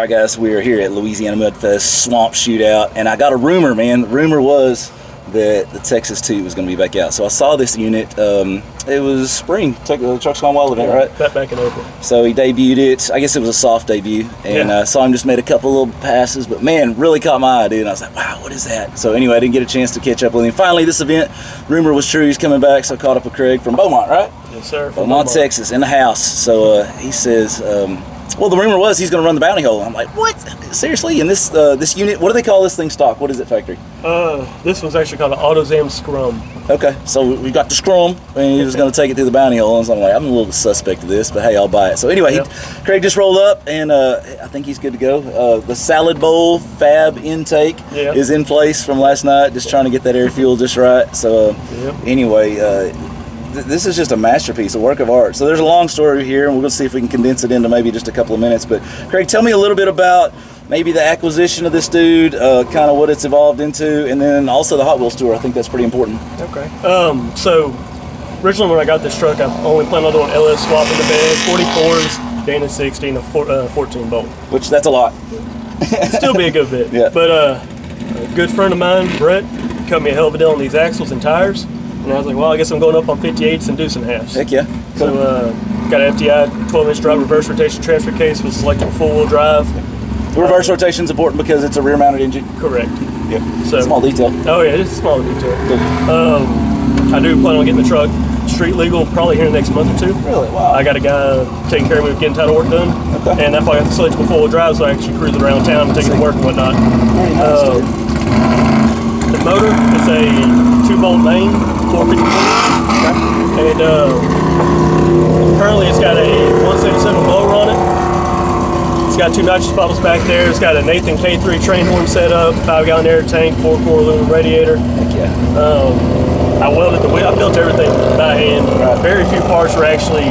All right, guys, we are here at Louisiana Mudfest Swamp Shootout, and I got a rumor, man. The rumor was that the Texas Toot was going to be back out. So I saw this unit. It was spring. The Trucks Gone Wild event, right? Back in April. So he debuted it. I guess it was a soft debut, and saw him just made a couple little passes, but man, really caught my eye, dude. And I was like, wow, what is that? So anyway, I didn't get a chance to catch up with him. Finally, this event, rumor was true. He's coming back, so I caught up with Craig from Beaumont, right? Yes, sir. Beaumont, Texas, in the house. So he says, well, the rumor was he's going to run the bounty hole. I'm like, what? Seriously? And this this unit, what do they call this thing stock? What is it, factory? This one's actually called an AutoZam Scrum. Okay, so we got the Scrum, and he was going to take it through the bounty hole. And so I'm like, I'm a little suspect of this, but hey, I'll buy it. So anyway, Craig just rolled up, and I think he's good to go. The salad bowl fab intake is in place from last night, just trying to get that air fuel just right. So anyway, this is just a masterpiece, a work of art. So there's a long story here, and we're going to see if we can condense it into maybe just a couple of minutes. But Craig, tell me a little bit about maybe the acquisition of this dude, kind of what it's evolved into, and then also the Hot Wheels tour. I think that's pretty important. Okay. So originally when I got this truck, I only planned on doing LS swap in the bed, 44s, Dana 60, and a 14 bolt. Which, that's a lot. It'd still be a good bit. Yeah. But a good friend of mine, Brett, cut me a hell of a deal on these axles and tires. And I was like, well, I guess I'm going up on 58s and deuce and halves. Heck yeah. Cool. So got an FTI 12-inch drop reverse rotation transfer case with selectable four-wheel drive. The reverse rotation is important because it's a rear-mounted engine. Correct. Yep. So small detail. Oh yeah, it's a small detail. Cool. I do plan on getting the truck street legal probably here in the next month or two. Really? Wow. I got a guy taking care of me with getting title work done. Okay. And that's why I got the selectable four-wheel drive, so I actually cruise it around town and take it to work and whatnot. Very nice, the motor is a 2-bolt main, 450. And currently it's got a 177 blower on it. It's got 2 nitrous bottles back there. It's got a Nathan K3 train horn set up, 5-gallon air tank, 4-core aluminum radiator. Heck yeah. I welded the wheel. I built everything by hand. Very few parts were actually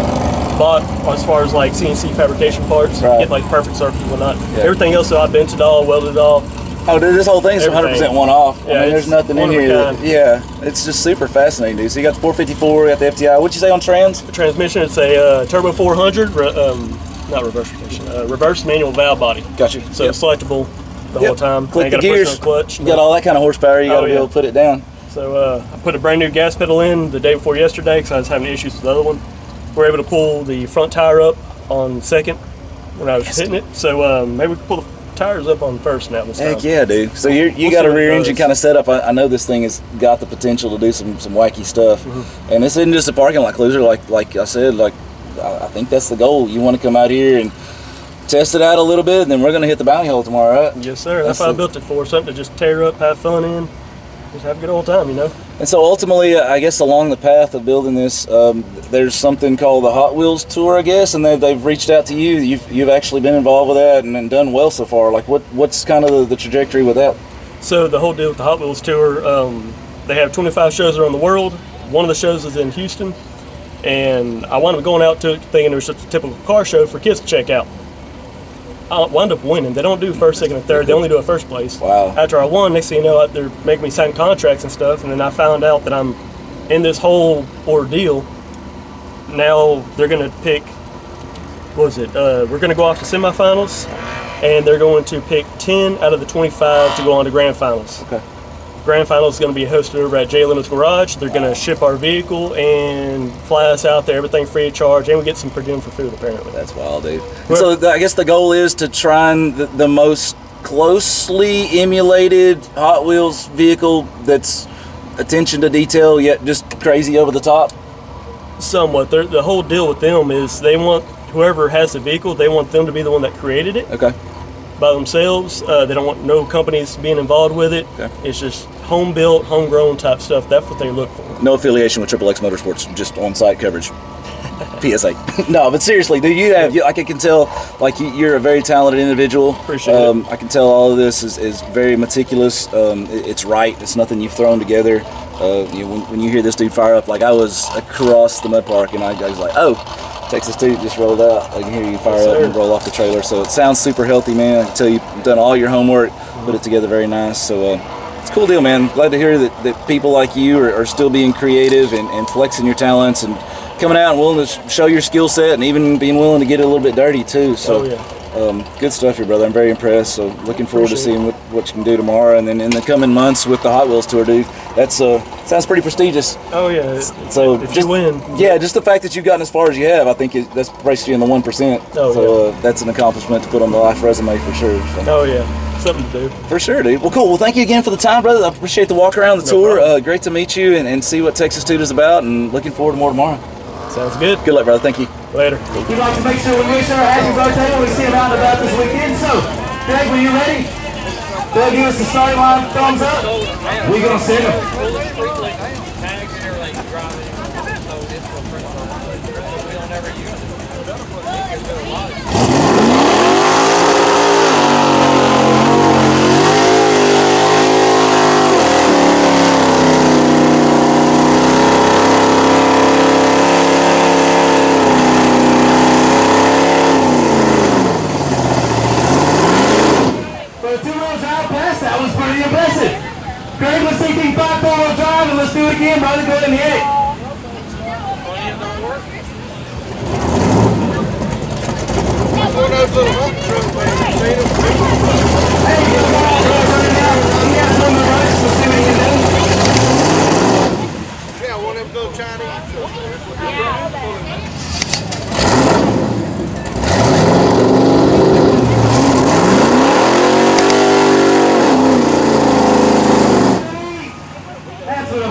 bought as far as like CNC fabrication parts. Get like perfect circles and whatnot. Everything else, I bent it all, welded it all. Oh, dude, this whole thing's 100% one-off. Yeah, I mean, there's nothing in here. It's just super fascinating, dude. So you got the 454, you got the FTI. What'd you say on trans? The transmission, it's a Turbo 400, not reverse rotation, reverse manual valve body. Gotcha. So it's selectable the whole time. Click the gears, clutch. You got all that kind of horsepower, you got to be able to put it down. So I put a brand new gas pedal in the day before yesterday because I was having issues with the other one. We're able to pull the front tire up on second when I was hitting it. So maybe we can pull the tires up on first now this time. Heck yeah, dude. So you got a rear engine kind of set up. I know this thing has got the potential to do some wacky stuff. And this isn't just a parking lot cruiser, like I said. Like I think that's the goal. You want to come out here and test it out a little bit, and then we're going to hit the bounty hole tomorrow, right? Yes, sir. That's what I built it for. Something to just tear up, have fun in, just have a good old time, you know. And so ultimately, I guess along the path of building this, there's something called the Hot Wheels tour, I guess, and they've reached out to you. You've actually been involved with that and done well so far. Like what's kind of the trajectory with that? So the whole deal with the Hot Wheels tour, they have 25 shows around the world. One of the shows is in Houston, and I wound up going out to it thinking it was just a typical car show for kids to check out. I wound up winning. They don't do first, second, and third. They only do a first place. Wow. After I won, next thing you know, they're making me sign contracts and stuff, and then I found out that I'm in this whole ordeal. Now they're going to pick, we're going to go off to semifinals, and they're going to pick 10 out of the 25 to go on to grand finals. Okay. Grand finals is going to be hosted over at Jay Leonard's Garage. They're going to ship our vehicle and fly us out there, everything free of charge, and we get some per diem for food, apparently. That's wild, dude. So I guess the goal is to try and the most closely emulated Hot Wheels vehicle that's attention to detail, yet just crazy over the top? Somewhat. The whole deal with them is they want whoever has the vehicle, they want them to be the one that created it. Okay. By themselves. They don't want no companies being involved with it. Okay. It's just home built, homegrown type stuff. That's what they look for. No affiliation with XXX Motorsports, just on-site coverage. PSA. No, but seriously, dude, I can tell, like, you're a very talented individual. Appreciate it. I can tell all of this is very meticulous. It's right. It's nothing you've thrown together. When you hear this dude fire up, like I was across the mud park, and I was like, oh, Texas Toot just rolled out. I can hear you fire up and roll off the trailer. So it sounds super healthy, man. I can tell you've done all your homework, put it together very nice. So it's a cool deal, man. Glad to hear that people like you are still being creative and flexing your talents and coming out and willing to show your skill set, and even being willing to get a little bit dirty too. So. Good stuff here, brother. I'm very impressed. So looking forward to seeing what you can do tomorrow, and then in the coming months with the Hot Wheels tour, dude. That's sounds pretty prestigious. Oh yeah. So if you win, yeah, just the fact that you've gotten as far as you have, I think that's placed you in the 1%. Oh, so that's an accomplishment to put on the life resume for sure. So. Oh yeah, something to do. For sure, dude. Well, cool. Well, thank you again for the time, brother. I appreciate the walk around the tour. Great to meet you and see what Texas Toot is about, and looking forward to more tomorrow. Sounds good. Good luck, brother. Thank you. Later. We'd like to make sure we wish her a happy birthday when we see him out and about this weekend. So, Craig, were you ready? They'll give us the starting line thumbs up. We're going to send them. That was pretty impressive. Craig, let's see if you can find four-wheel drive, and let's do it again, brother. Go ahead and hit it. One of those little hump trucks, man. You seen them? Hey, get the ball running out. He has one of the runs. Let's see what he can do. Yeah, one of them little Chinese trucks.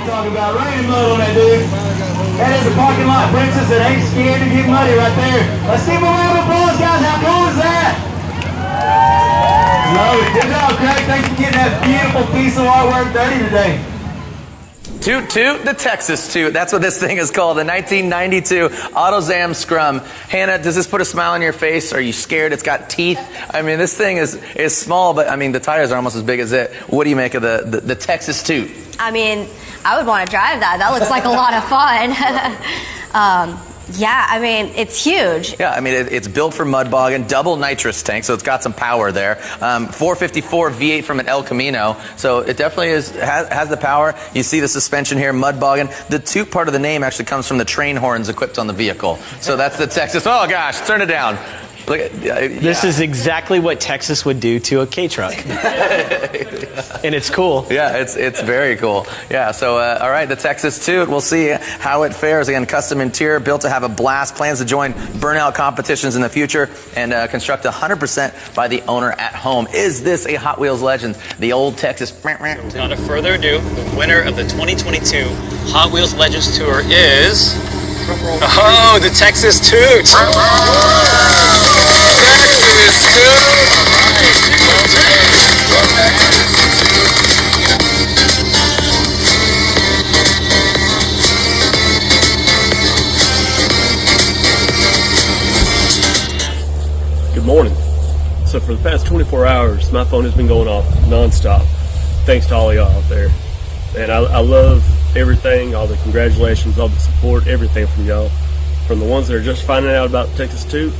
Talking about raining mud on that dude. That is a parking lot princess that ain't scared to get muddy right there. Let's give him a round of applause, guys. How cool is that? Love it. Good job, Craig. Thanks for getting that beautiful piece of artwork dirty today. Toot Toot, the Texas Toot. That's what this thing is called, the 1992 AutoZam Scrum. Hannah, does this put a smile on your face? Are you scared? It's got teeth. I mean, this thing is small, but I mean, the tires are almost as big as it. What do you make of the Texas Toot? I mean, I would want to drive that. That looks like a lot of fun. Yeah, I mean, it's huge. Yeah, I mean, it's built for mud bogging, double nitrous tank, so it's got some power there. 454 V8 from an El Camino, so it definitely has the power. You see the suspension here, mud bogging. The Toot part of the name actually comes from the train horns equipped on the vehicle. So that's the Texas. Oh gosh, turn it down. Look at, This is exactly what Texas would do to a K-truck. And it's cool. Yeah, it's very cool. Yeah, so all right, the Texas Toot, we'll see how it fares. Again, custom interior, built to have a blast, plans to join burnout competitions in the future, and construct 100% by the owner at home. Is this a Hot Wheels legend? The old Texas. Without further ado, the winner of the 2022 Hot Wheels Legends Tour is... Oh, the Texas Toot! Texas Good morning. So for the past 24 hours, my phone has been going off nonstop. Thanks to all y'all out there. And I love everything, all the congratulations, all the support, everything from y'all. From the ones that are just finding out about Texas Toot,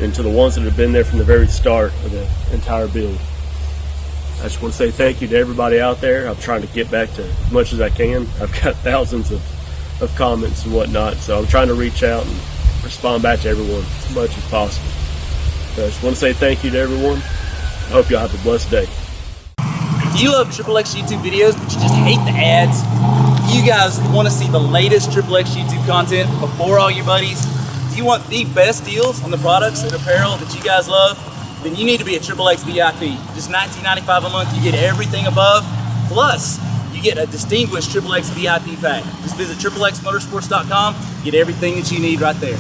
and to the ones that have been there from the very start of the entire build. I just want to say thank you to everybody out there. I'm trying to get back to as much as I can. I've got thousands of comments and whatnot, so I'm trying to reach out and respond back to everyone as much as possible. So I just want to say thank you to everyone. I hope y'all have a blessed day. If you love XXX YouTube videos, but you just hate the ads, you guys want to see the latest XXX YouTube content before all your buddies, if you want the best deals on the products and apparel that you guys love, then you need to be a XXX VIP. Just $19.95 a month, you get everything above, plus you get a distinguished XXX VIP pack. Just visit XXXmotorsports.com, get everything that you need right there.